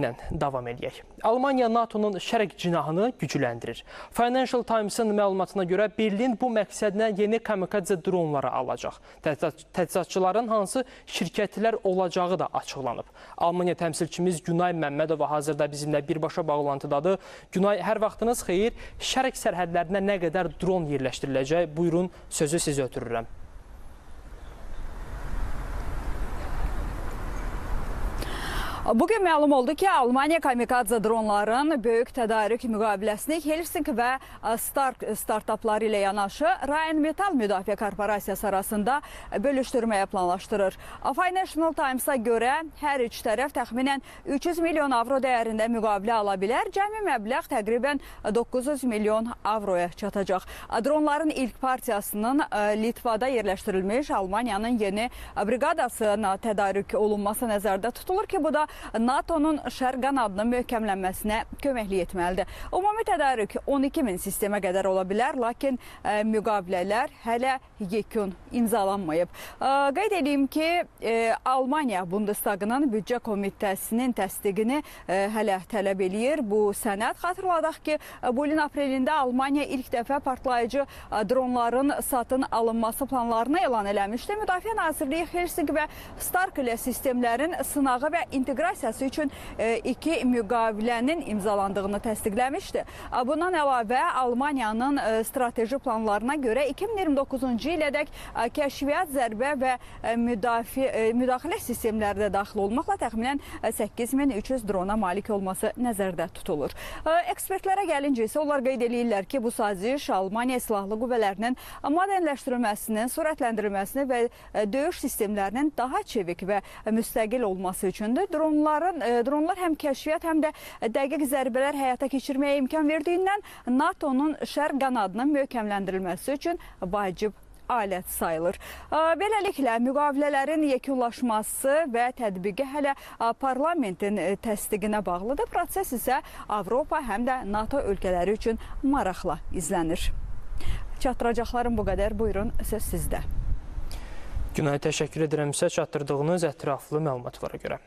Davam edək. Almaniya NATO-nun şərq cinahını gücləndirir. Financial Times-ın məlumatına görə Berlin bu məqsədlə yeni kamikadze dronları alacaq. Təchizatçıların hansı şirkətlər olacağı da açıqlanıb. Almaniya təmsilçimiz Günay Məmmədova hazırda bizimlə birbaşa bağlantıdadır. Günay, hər vaxtınız xeyir. Şərq sərhədlərinə nə qədər dron yerləşdiriləcək? Buyurun, sözü sizə ötürürəm. Bugün məlum oldu ki, Almaniya kamikadze dronların böyük tədarük müqaviləsini Helsinki və Stark startapları ilə yanaşı Rheinmetall Müdafiə Korporasiyası arasında bölüşdürməyə planlaşdırır. Financial Times-a görə hər üç tərəf təxminən 300 milyon avro dəyərində müqavilə ala bilər. Cəmi məbləğ təqribən 900 milyon avroya çatacaq. Dronların ilk partiyasının Litvada yerləşdirilmiş Almaniyanın yeni briqadasına tədarük olunması nəzərdə tutulur ki, bu da NATO-nun şərq qanadının möhkəmlənməsinə köməklik etməlidir. Ümumi tədarük 12 min sistemə qədər ola bilər, lakin müqavilələr hələ yekun imzalanmayıb. Qeyd edeyim ki, Almaniya Bundestagının büdcə komitəsinin təsdiqini hələ tələb eləyir. Bu sənəd, xatırladaq ki, bu ilin aprelində Almaniya ilk dəfə partlayıcı dronların satın alınması planlarını elan eləmişdi. Müdafiə Nazirliyi Helsinki və Stark ilə sistemlərin sınağı və inteqrasiyası üçün iki müqavilənin imzalandığını təsdiqləmişdi. Bundan əlavə, Almaniyanın strateji planlarına görə 2029-cu ilədək kəşfiyyat, zərbə və müdaxilə sistemləri də daxil olmaqla təxminən 8300 drona malik olması nəzərdə tutulur. Ekspertlərə gəlincə isə onlar qeyd edirlər ki, bu saziş Almaniya silahlı qüvvələrinin modernləşdirilməsinin, sürətləndirilməsini və döyüş sistemlərinin daha çevik və müstəqil olması üçündür. Dronlar həm kəşfiyyat, həm də dəqiq zərbələr həyata keçirməyə imkan verdiyindən NATO-nun şərq qanadının möhkəmləndirilməsi üçün vacib alət sayılır. Beləliklə, müqavilələrin yekunlaşması və tətbiqi hələ parlamentin təsdiqinə bağlıdır. Proses isə Avropa həm də NATO ölkələri üçün maraqla izlənir. Çatdıracaqlarım bu qədər. Buyurun, söz sizdə. Günay, təşəkkür edirəm sizə çatdırdığınız ətraflı məlumatlara görə.